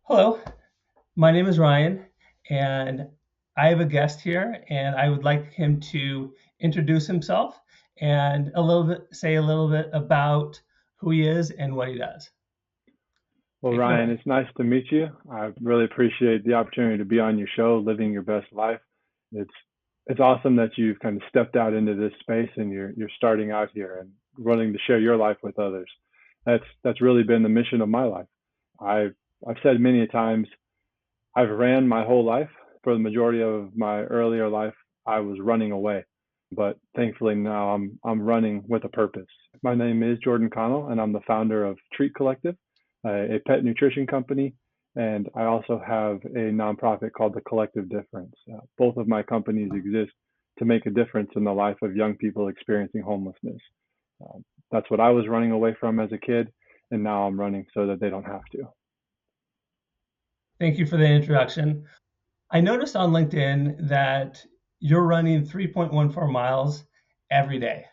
Hello, my name is Ryan, and I have a guest here, and I would like him to introduce himself and say a little bit about who he is and what he does. Well, Take it Ryan, away. it's nice to meet you. I really appreciate the opportunity to be on your show, living your best life. It's it's awesome that you've kind of stepped out into this space and you're starting out here and willing to share your life with others. That's really been the mission of my life. I've I've said many times I've ran my whole life. For the majority of my earlier life, I was running away, but thankfully now I'm running with a purpose. My name is Jordan Connell, and I'm the founder of Treat Collective, a pet nutrition company, and I also have a nonprofit called the Collective Difference. Both of my companies exist to make a difference in the life of young people experiencing homelessness. Uh, that's what I was running away from as a kid, and now I'm running so that they don't have to. Thank you for the introduction. I noticed on LinkedIn that you're running 3.14 miles every day,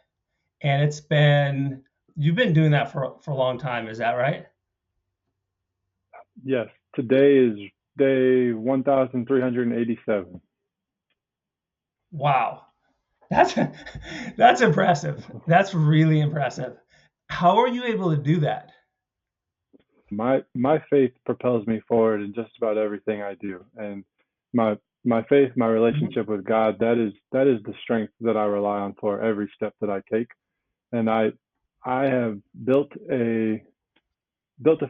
and you've been doing that for a long time. Is that right? Yes, today is day 1387. Wow, that's that's impressive. That's really impressive. How are you able to do that? My faith propels me forward in just about everything I do, and my my faith, my Mhm. relationship with God, that is the strength that I rely on for every step that I take. And I have built a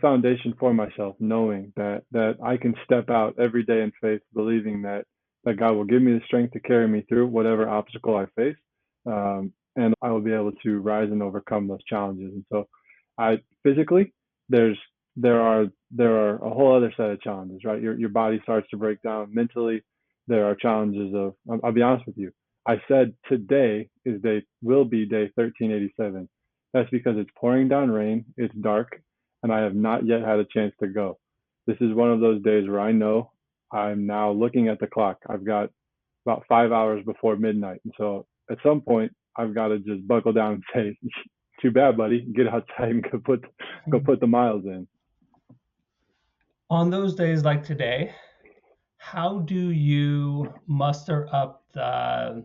foundation for myself, knowing that I can step out every day in faith, believing that God will give me the strength to carry me through whatever obstacle I face, and I will be able to rise and overcome those challenges. And so, I physically there's there are a whole other set of challenges, right? Your body starts to break down. Mentally, there are challenges of. I'll be honest with you. I said today will be day 1387. That's because it's pouring down rain. It's dark and I have not yet had a chance to go. This is one of those days where I know I'm now looking at the clock. I've got about 5 hours before midnight. And so at some point, I've got to just buckle down and say, too bad, buddy. Get outside and go put the miles in. On those days like today, how do you muster up I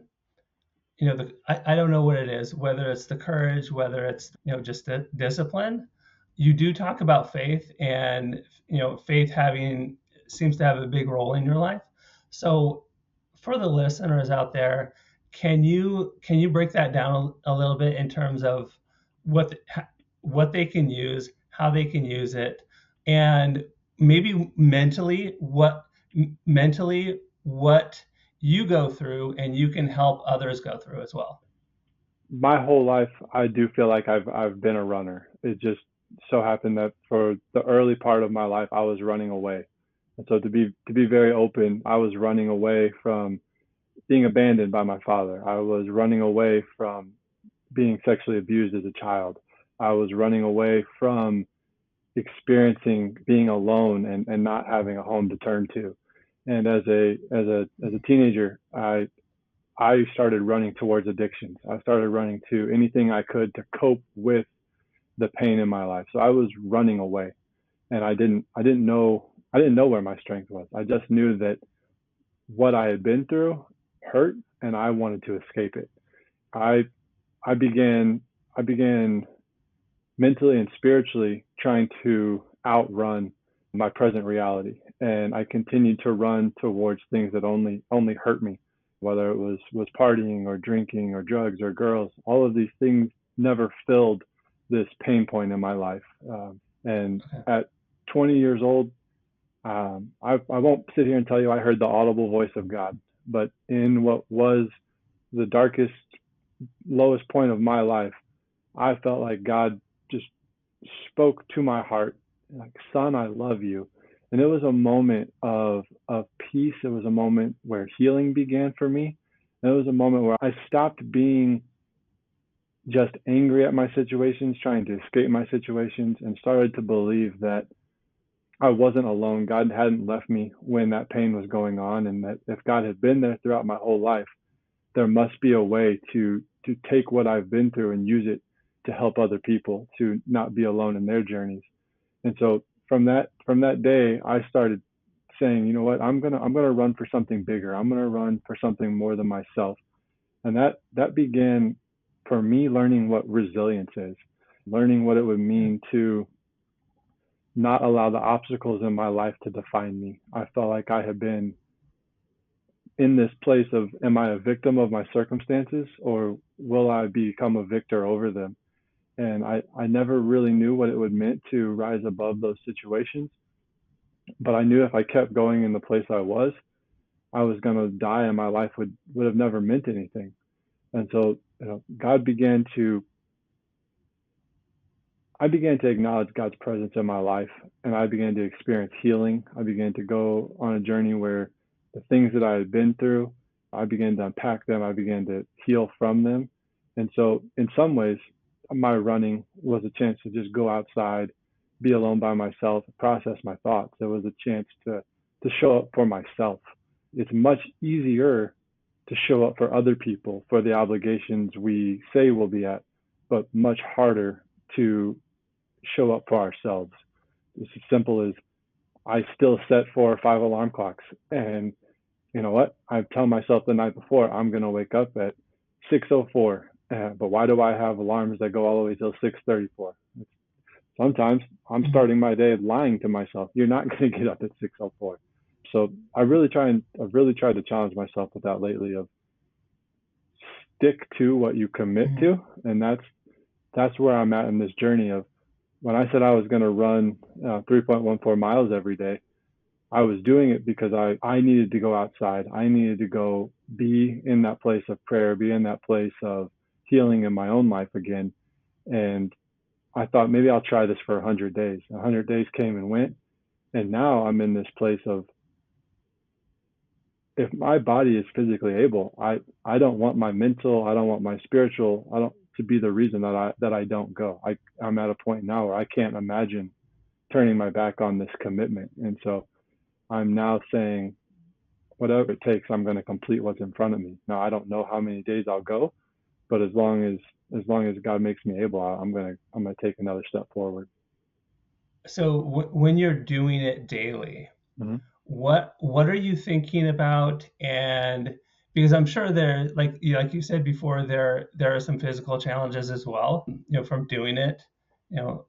don't know what it is, whether it's the courage, whether it's, just the discipline. You do talk about faith, and, faith having seems to have a big role in your life. So for the listeners out there, can you break that down a little bit in terms of what what they can use, how they can use it, and maybe mentally what you go through and you can help others go through as well. My whole life, I do feel like I've been a runner. It just so happened that for the early part of my life, I was running away. And so to be very open, I was running away from being abandoned by my father. I was running away from being sexually abused as a child. I was running away from experiencing being alone and not having a home to turn to. And as a teenager, I started running towards addictions. I started running to anything I could to cope with the pain in my life. So I was running away, and I didn't know where my strength was. I just knew that what I had been through hurt, and I wanted to escape it. I I began mentally and spiritually trying to outrun my present reality, and I continued to run towards things that only hurt me, whether it was partying or drinking or drugs or girls. All of these things never filled this pain point in my life. And Okay. at 20 years old, I won't sit here and tell you I heard the audible voice of God, but in what was the darkest, lowest point of my life, I felt like God just spoke to my heart, like, son, I love you. And it was a moment of peace. It was a moment where healing began for me. And it was a moment where I stopped being just angry at my situations, trying to escape my situations, and started to believe that I wasn't alone. God hadn't left me when that pain was going on, and that if God had been there throughout my whole life, there must be a way to take what I've been through and use it to help other people to not be alone in their journeys. And so from that day, I started saying, you know what, I'm gonna run for something bigger. I'm gonna run for something more than myself. And that began for me learning what resilience is, learning what it would mean to not allow the obstacles in my life to define me. I felt like I had been in this place of, am I a victim of my circumstances, or will I become a victor over them? And I never really knew what it would mean to rise above those situations. But I knew if I kept going in the place I was going to die, and my life would have never meant anything. And so, God began to I began to acknowledge God's presence in my life, and I began to experience healing. I began to go on a journey where the things that I had been through, I began to unpack them. I began to heal from them. And so, in some ways, my running was a chance to just go outside, be alone by myself, process my thoughts. It was a chance to show up for myself. It's much easier to show up for other people for the obligations we say we'll be at, but much harder to show up for ourselves. It's as simple as, I still set 4 or 5 alarm clocks, and you know what? I tell myself the night before I'm going to wake up at 6:04. But why do I have alarms that go all the way till 6:34? Sometimes I'm Mhm. starting my day lying to myself. You're not going to get up at 6:04. So I've really tried to challenge myself with that lately, of stick to what you commit Mhm. to, and that's where I'm at in this journey of, when I said I was going to run 3.14 miles every day, I was doing it because I needed to go outside. I needed to go be in that place of prayer, be in that place of healing in my own life again. And I thought, maybe I'll try this for 100 days. 100 days came and went. And now I'm in this place of, if my body is physically able, I don't want my mental, I don't want my spiritual, I don't to be the reason that I don't go. I'm at a point now where I can't imagine turning my back on this commitment. And so I'm now saying, whatever it takes, I'm going to complete what's in front of me. Now, I don't know how many days I'll go, but as long as God makes me able, I'm going to take another step forward. So when you're doing it daily, Mm-hmm. what are you thinking about? And because I'm sure there, like you said before, there are some physical challenges as well, from doing it, you know,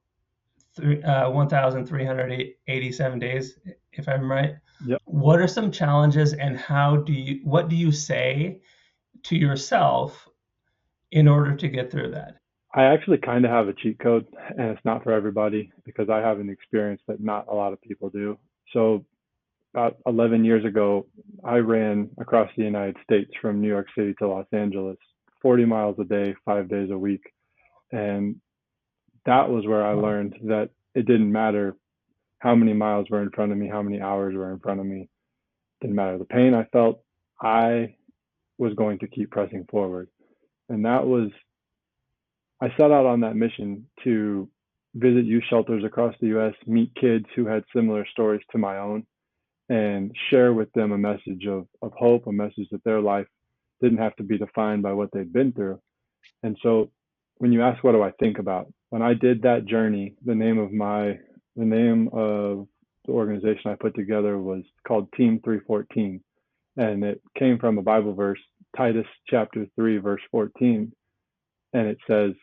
1,387 days, if I'm right. Yep. What are some challenges, and what do you say to yourself in order to get through that? I actually kind of have a cheat code, and it's not for everybody because I have an experience that not a lot of people do. So about 11 years ago, I ran across the United States from New York City to Los Angeles, 40 miles a day, 5 days a week. And that was where I Wow. learned that it didn't matter how many miles were in front of me, how many hours were in front of me. Didn't matter the pain I felt. I was going to keep pressing forward. And I set out on that mission to visit youth shelters across the US, meet kids who had similar stories to my own, and share with them a message of hope, a message that their life didn't have to be defined by what they'd been through. And so, when you ask, what do I think about? When I did that journey, the name of the organization I put together was called Team 314. And it came from a Bible verse, Titus chapter 3, verse 14. And it says,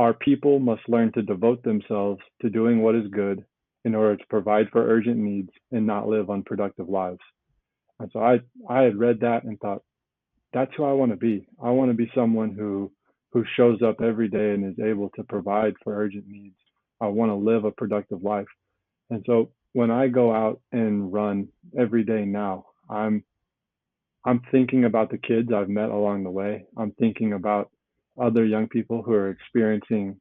our people must learn to devote themselves to doing what is good in order to provide for urgent needs and not live unproductive lives. And so I had read that and thought, that's who I want to be. I want to be someone who shows up every day and is able to provide for urgent needs. I want to live a productive life. And so when I go out and run every day now, I'm thinking about the kids I've met along the way. I'm thinking about other young people who are experiencing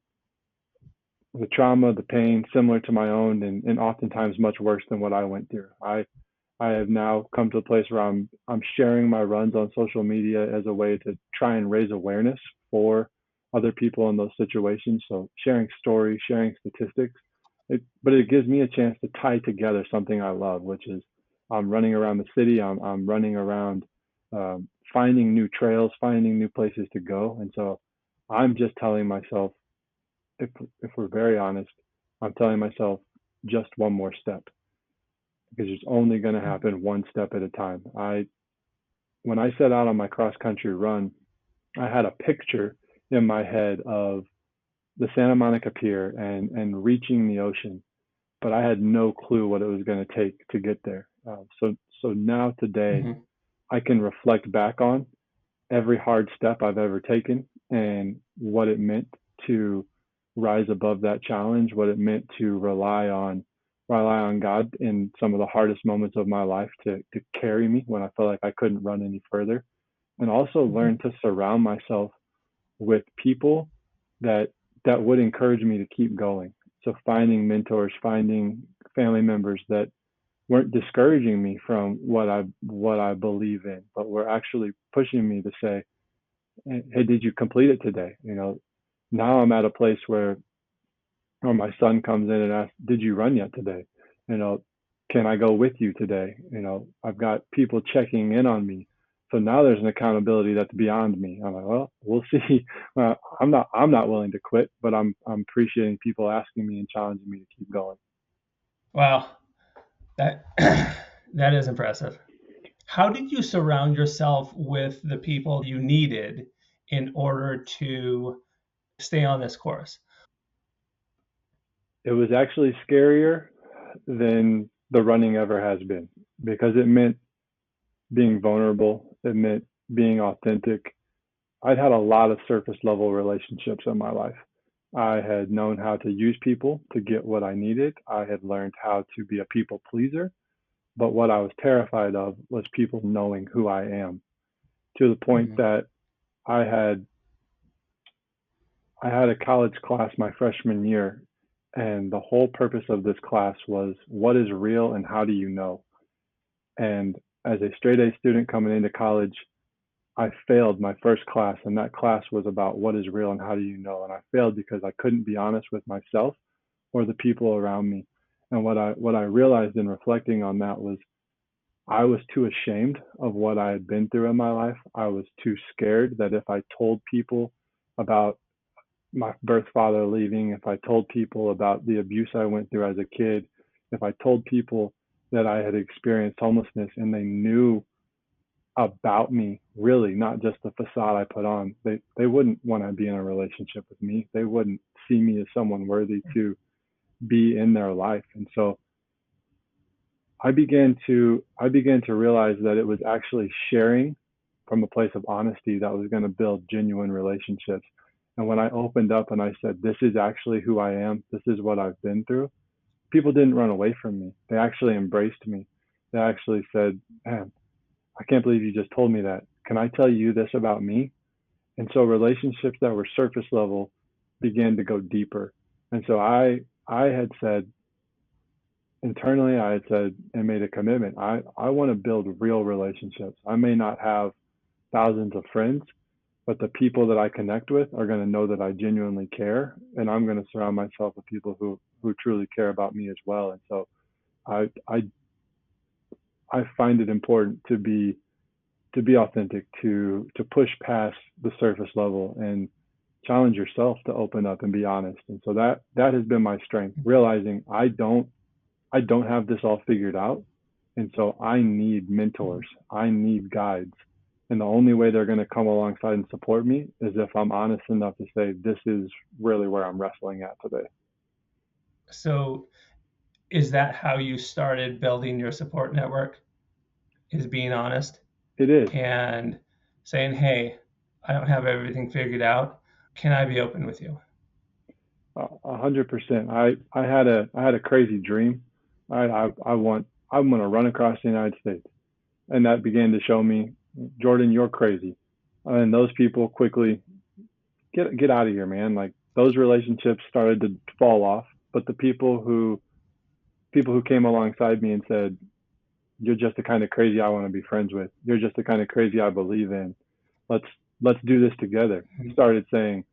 the trauma, the pain similar to my own, and oftentimes much worse than what I went through. I have now come to a place where I'm sharing my runs on social media as a way to try and raise awareness for other people in those situations. So sharing stories, sharing statistics, but it gives me a chance to tie together something I love, which is I'm running around the city. I'm running around, finding new trails, finding new places to go, and so I'm just telling myself, if if we're very honest, I'm telling myself, just one more step, because it's only going to happen one step at a time. When I set out on my cross country run, I had a picture in my head of the Santa Monica Pier and reaching the ocean, but I had no clue what it was going to take to get there. So now today, Mm-hmm. I can reflect back on every hard step I've ever taken and what it meant to rise above that challenge, what it meant to rely on God in some of the hardest moments of my life to carry me when I felt like I couldn't run any further, and also Mm-hmm. learn to surround myself with people that would encourage me to keep going. So finding mentors, finding family members that weren't discouraging me from what I believe in, but were actually pushing me to say, "Hey, did you complete it today?" Now I'm at a place where, or my son comes in and asks, "Did you run yet today?" You know, can I go with you today? I've got people checking in on me. So now there's an accountability that's beyond me. I'm like, well, we'll see. I'm not willing to quit, but I'm appreciating people asking me and challenging me to keep going. Wow, that that is impressive. How did you surround yourself with the people you needed in order to stay on this course? It was actually scarier than the running ever has been, because it meant being vulnerable. It meant being authentic. I'd had a lot of surface level relationships in my life. I had known how to use people to get what I needed. I had learned how to be a people pleaser. But what I was terrified of was people knowing who I am, to the point Mm-hmm. that I had I had a college class my freshman year, and the whole purpose of this class was what is real and how do you know? And as a straight A student coming into college, I failed my first class, and that class was about what is real and how do you know? And I failed because I couldn't be honest with myself or the people around me. And what I realized in reflecting on that was I was too ashamed of what I had been through in my life. I was too scared that if I told people about my birth father leaving, if I told people about the abuse I went through as a kid, if I told people that I had experienced homelessness and they knew about me, really, not just the facade I put on, they wouldn't want to be in a relationship with me. They wouldn't see me as someone worthy to be in their life. And so I began to realize that it was actually sharing from a place of honesty that was going to build genuine relationships. And when I opened up and I said, "This is actually who I am. This is what I've been through," people didn't run away from me. They actually embraced me. They actually said, "Man, I can't believe you just told me that. Can I tell you this about me?" And so relationships that were surface level began to go deeper. And so I had said, internally, I had said and made a commitment. I want to build real relationships. I may not have thousands of friends, but the people that I connect with are going to know that I genuinely care, and I'm going to surround myself with people who truly care about me as well. And so I I I find it important to be authentic, to push past the surface level and challenge yourself to open up and be honest. And so that has been my strength, realizing I don't have this all figured out. And so I need mentors. I need guides. And the only way they're going to come alongside and support me is if I'm honest enough to say, this is really where I'm wrestling at today. So, is that how you started building your support network? Is being honest It is and saying, "Hey, I don't have everything figured out. Can I be open with you?" 100%. I had a crazy dream. I'm going to run across the United States. And that began to show me, Jordan, you're crazy. And those people quickly get out of here, man. Like those relationships started to fall off, but the people who came alongside me and said, "You're just the kind of crazy I want to be friends with. You're just the kind of crazy I believe in. Let's let's do this together." Started saying,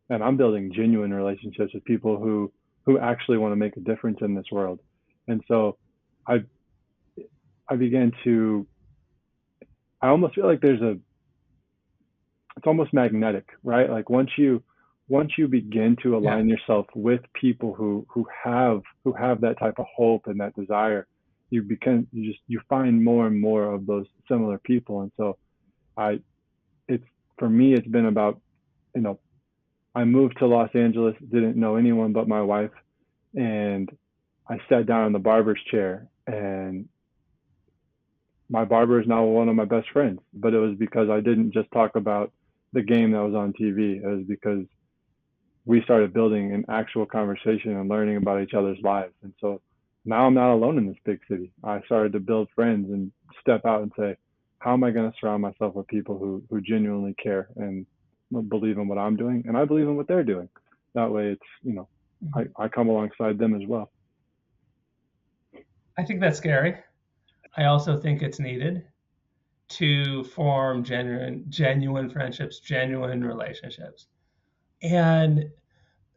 and I'm building genuine relationships with people who actually want to make a difference in this world. And so I I began to I almost feel like it's almost magnetic, right? Like once you begin to Yeah. align yourself with people who have that type of hope and that desire, you find more and more of those similar people. And so I it's for me it's been about, you know, I moved to Los Angeles, didn't know anyone but my wife, and I sat down in the barber's chair, and my barber is now one of my best friends. But it was because I didn't just talk about the game that was on TV. It was because we started building an actual conversation and learning about each other's lives. And so now I'm not alone in this big city. I started to build friends and step out and say, how am I going to surround myself with people who genuinely care and believe in what I'm doing, and I believe in what they're doing. That way, it's, Mhm. I come alongside them as well. I think that's scary. I also think it's needed to form genuine friendships, genuine relationships. And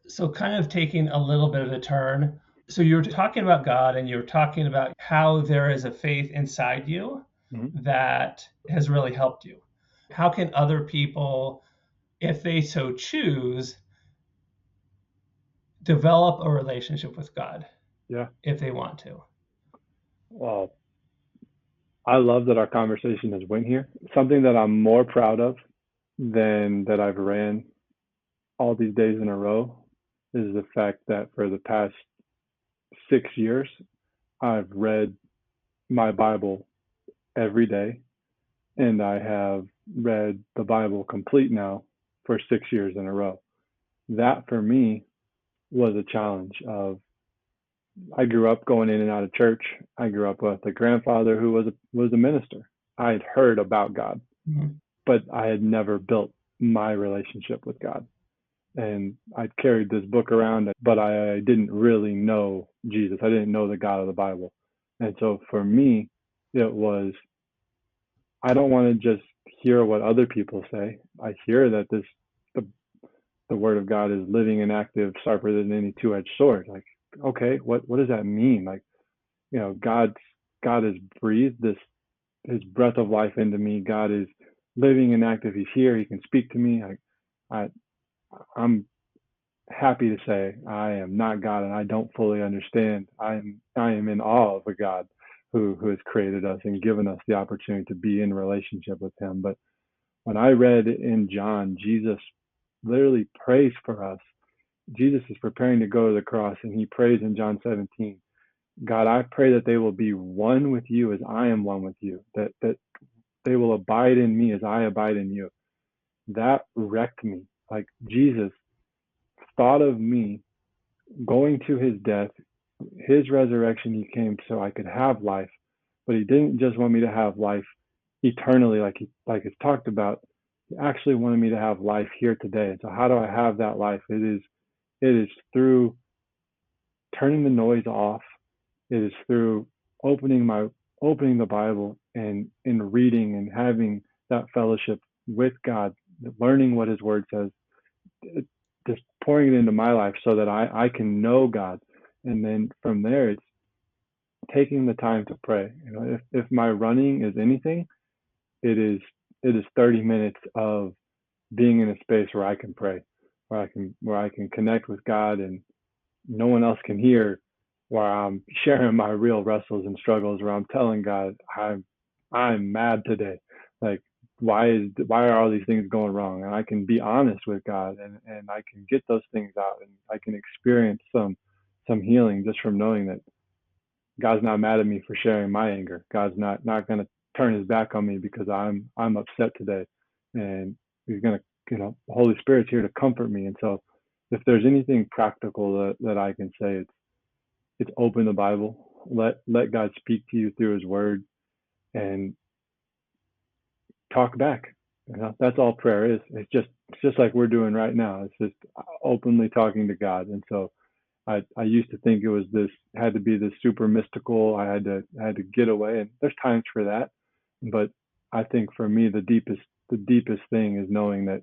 so kind of taking a little bit of a turn. So you're talking about God and you're talking about how there is a faith inside you Mm-hmm. that has really helped you. How can other people, if they so choose, develop a relationship with God Yeah. if they want to? Well, I love that our conversation has went here. Something that I'm more proud of than that I've ran all these days in a row is the fact that for the past 6 years, I've read my Bible every day, and I have read the Bible complete now for 6 years in a row. That for me was a challenge of I grew up going in and out of church. I grew up with a grandfather who was a minister. I had heard about God, Mhm. but I had never built my relationship with God. And I'd carried this book around, but I didn't really know Jesus. I didn't know the God of the Bible. And so for me, it was, I don't want to just hear what other people say. I hear that the, the word of God is living and active, sharper than any two-edged sword. Like, okay, what does that mean? Like, God has breathed his breath of life into me. God is living and active. He's here. He can speak to me. I I'm happy to say I am not God and I don't fully understand. I am in awe of a God who has created us and given us the opportunity to be in relationship with him. But when I read in John, Jesus literally prays for us. Jesus is preparing to go to the cross, and he prays in John 17, God, I pray that they will be one with you as I am one with you, that they will abide in me as I abide in you. That wrecked me. Like Jesus thought of me going to his death, his resurrection, he came so I could have life, but he didn't just want me to have life eternally, like it's talked about. He actually wanted me to have life here today. And so, how do I have that life? It is through turning the noise off. It is through opening the Bible and reading and having that fellowship with God, learning what His Word says, just pouring it into my life so that I can know God, and then from there it's taking the time to pray. If my running is anything, it is 30 minutes of being in a space where I can pray, where I can connect with God, and no one else can hear, where I'm sharing my real wrestles and struggles, where I'm telling God I'm mad today. Like, why are all these things going wrong? And I can be honest with God, and I can get those things out, and I can experience some healing just from knowing that God's not mad at me for sharing my anger. God's not going to turn his back on me because I'm upset today, and he's going to, the Holy Spirit's here to comfort me. And so if there's anything practical that I can say, it's open the Bible, let God speak to you through his word, and talk back. That's all prayer is. It's just like we're doing right now. It's just openly talking to God. And so I used to think it was this had to be this super mystical. I had to get away, and there's times for that. But I think for me the deepest thing is knowing that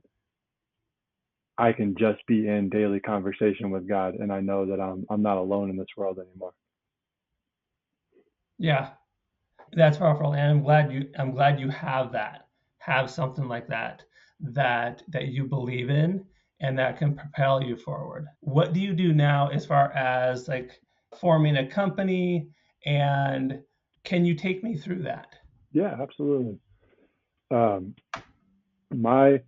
I can just be in daily conversation with God, and I know that I'm not alone in this world anymore. Yeah, that's powerful, and I'm glad you have that, have something like that that you believe in, and that can propel you forward. What do you do now as far as like forming a company, and can you take me through that? Yeah, absolutely. Um, my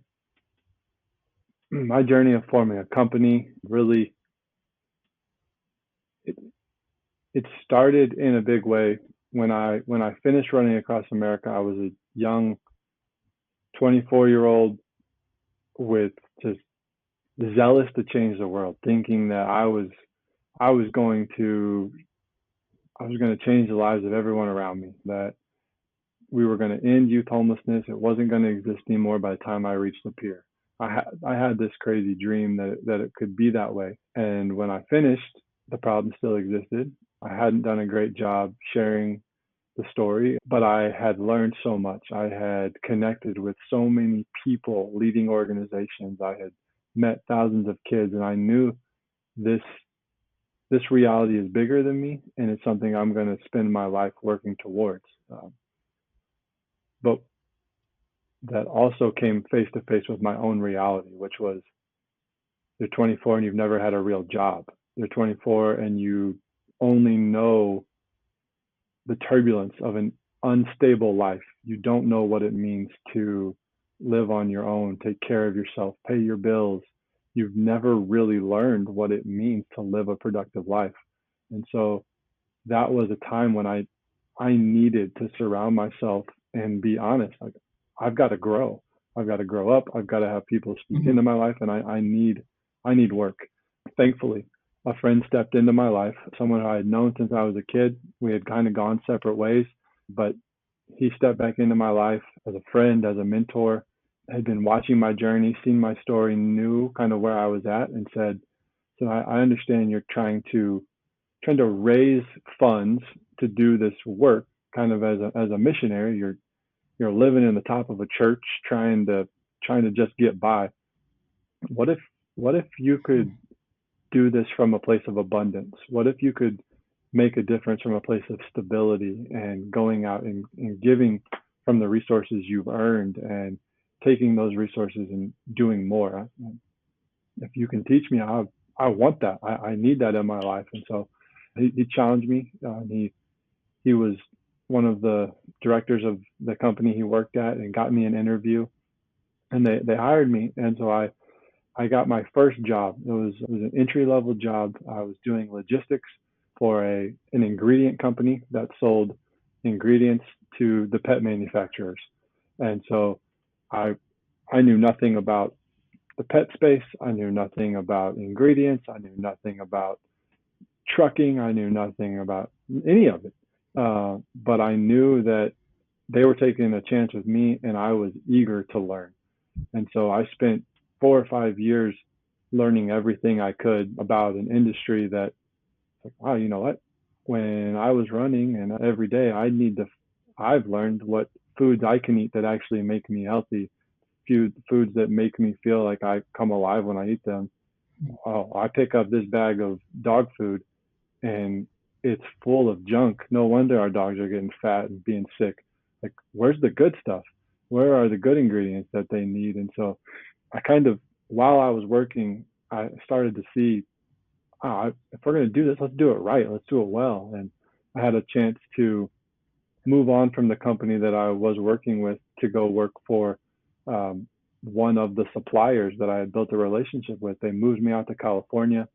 my journey of forming a company really it, it started in a big way when I finished running across America. I was a young 24-year-old with just zealous to change the world, thinking that I was going to I was going to change the lives of everyone around me. That we were going to end youth homelessness. It wasn't going to exist anymore by the time I reached the pier. I had this crazy dream that it could be that way. And when I finished, the problem still existed. I hadn't done a great job sharing the story, but I had learned so much. I had connected with so many people leading organizations. I had met thousands of kids, and I knew this this reality is bigger than me, and it's something I'm going to spend my life working towards. But that also came face to face with my own reality, which was you're 24 and you've never had a real job. You're 24 and you only know the turbulence of an unstable life. You don't know what it means to live on your own, take care of yourself, pay your bills. You've never really learned what it means to live a productive life. And so that was a time when I needed to surround myself and be honest. Like I've got to grow. I've got to grow up. I've got to have people speak into Mm-hmm. my life, and I need work. Thankfully, a friend stepped into my life, someone I had known since I was a kid. We had kind of gone separate ways, but he stepped back into my life as a friend, as a mentor, had been watching my journey, seen my story, knew kind of where I was at, and said, "So I understand you're trying to raise funds to do this work, kind of as a missionary. You're living in the top of a church, trying to just get by. What if you could do this from a place of abundance? What if you could make a difference from a place of stability and going out and giving from the resources you've earned and taking those resources and doing more? If you can teach me, I want that. I need that in my life." And so he challenged me. He was one of the directors of the company he worked at and got me an interview, and they hired me. And so I got my first job. It was an entry level job. I was doing logistics for an ingredient company that sold ingredients to the pet manufacturers. And so I I knew nothing about the pet space. I knew nothing about ingredients. I knew nothing about trucking. I knew nothing about any of it. But I knew that they were taking a chance with me, and I was eager to learn. And so I spent 4 or 5 years learning everything I could about an industry that, like, wow, you know what? When I was running and every day, I've learned what foods I can eat that actually make me healthy, few foods that make me feel like I come alive when I eat them. Oh, I pick up this bag of dog food and it's full of junk. No wonder our dogs are getting fat and being sick. Like, where's the good stuff? Where are the good ingredients that they need? And so I kind of, while I was working, I started to see, if we're going to do this, let's do it right. Let's do it well. And I had a chance to move on from the company that I was working with to go work for um, one of the suppliers that I had built a relationship with. They moved me out to California,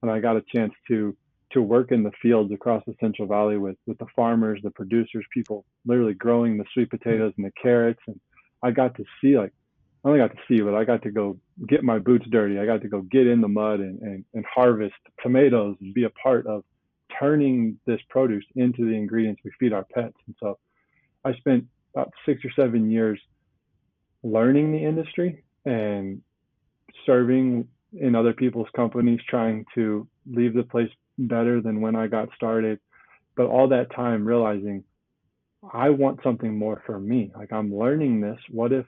and I got a chance to work in the fields across the Central Valley with the farmers, the producers, people literally growing the sweet potatoes and the carrots. And I got to see, like, I only got to see, but I got to go get my boots dirty. I got to go get in the mud and harvest tomatoes and be a part of turning this produce into the ingredients we feed our pets. And so I spent about 6 or 7 years learning the industry and serving in other people's companies, trying to leave the place better than when I got started. But all that time realizing I want something more for me. Like, I'm learning this. What if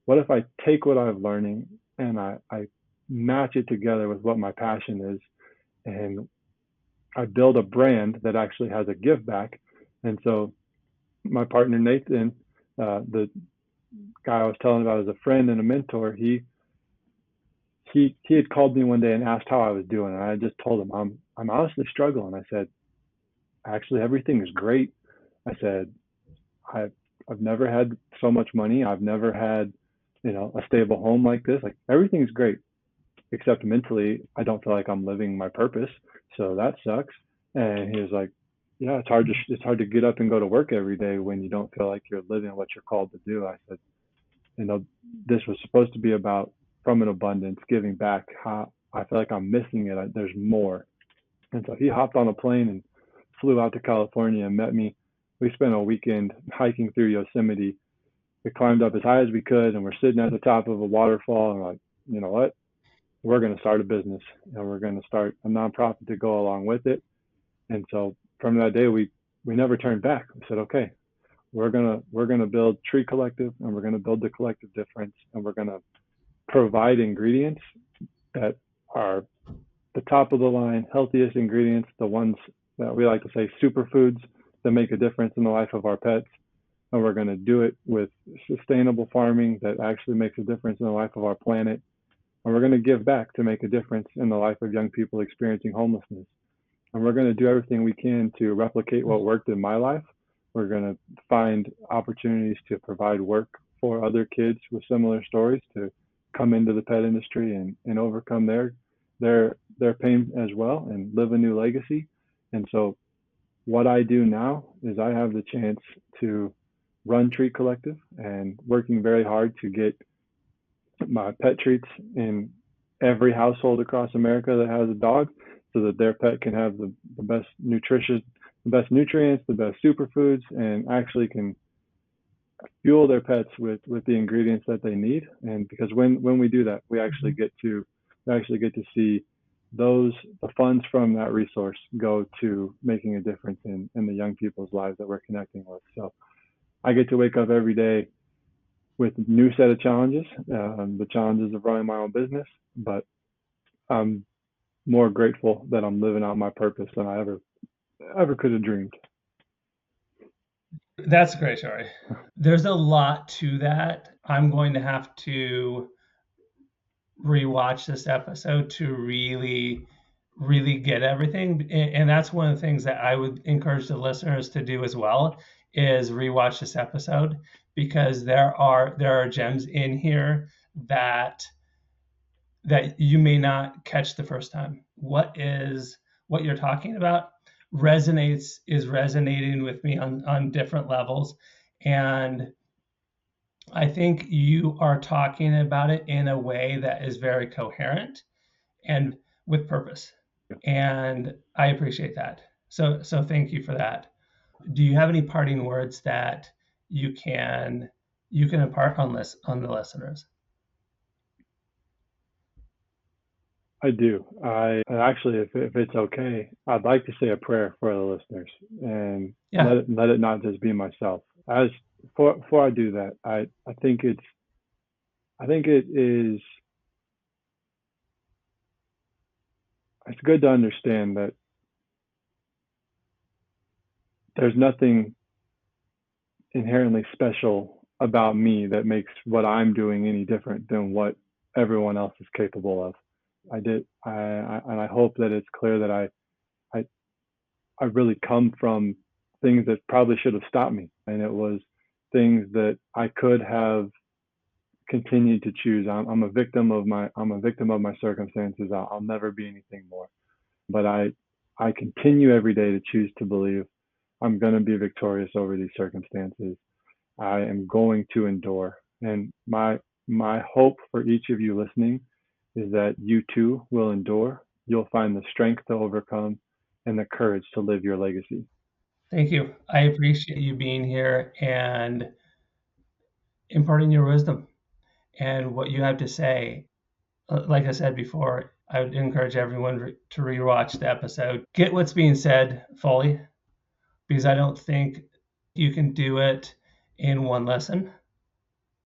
I take what I'm learning and I match it together with what my passion is, and I build a brand that actually has a give back. And so my partner Nathan, the guy I was telling about as a friend and a mentor, he he had called me one day and asked how I was doing, and I just told him I'm honestly struggling. I said, actually, everything is great. I said, I've I've never had so much money. I've never had, a stable home like this. Like everything's great, except mentally, I don't feel like I'm living my purpose. So that sucks. And he was like, yeah, it's hard to get up and go to work every day when you don't feel like you're living what you're called to do. I said, you know, this was supposed to be about from an abundance, giving back. How I feel like I'm missing it. There's more. And so he hopped on a plane and flew out to California and met me. We spent a weekend hiking through Yosemite. We climbed up as high as we could, and we're sitting at the top of a waterfall. And we're like, you know what? We're going to start a business, and we're going to start a nonprofit to go along with it. And so from that day, we never turned back. We said, okay, we're gonna build Tree Collective, and we're gonna build the collective difference, and we're gonna provide ingredients that are the top of the line, healthiest ingredients, the ones that we like to say superfoods that make a difference in the life of our pets. And we're going to do it with sustainable farming that actually makes a difference in the life of our planet. And we're going to give back to make a difference in the life of young people experiencing homelessness. And we're going to do everything we can to replicate what worked in my life. We're going to find opportunities to provide work for other kids with similar stories to come into the pet industry and overcome their pain as well and live a new legacy. And so what I do now is I have the chance to run Treat Collective and working very hard to get my pet treats in every household across America that has a dog so that their pet can have the best nutrition, the best nutrients, the best superfoods, and actually can fuel their pets with the ingredients that they need. And because when we do that, we actually get to see the funds from that resource go to making a difference in the young people's lives that we're connecting with. So I get to wake up every day with a new set of challenges, the challenges of running my own business, but I'm more grateful that I'm living out my purpose than I ever could have dreamed. That's a great story. There's a lot to that. I'm going to have to rewatch this episode to really get everything. And that's one of the things that I would encourage the listeners to do as well is rewatch this episode because there are gems in here that you may not catch the first time. What you're talking about is resonating with me on different levels. And I think you are talking about it in a way that is very coherent and with purpose. And I appreciate that. So thank you for that. Do you have any parting words that you can impart on the listeners? I do. I actually, if it's okay, I'd like to say a prayer for the listeners and Yeah, let it not just be myself. As before I do that, I think it is it's good to understand that there's nothing inherently special about me that makes what I'm doing any different than what everyone else is capable of. And I hope that it's clear that I, I really come from things that probably should have stopped me. And it was things that I could have continued to choose. I'm a victim of my circumstances. I'll never be anything more. But I continue every day to choose to believe I'm going to be victorious over these circumstances. I am going to endure. And my hope for each of you listening is that you too will endure. You'll find the strength to overcome and the courage to live your legacy. thank you. I appreciate you being here and imparting your wisdom and what you have to say. Like I said before, I would encourage everyone to rewatch the episode, get what's being said fully, because I don't think you can do it in one lesson.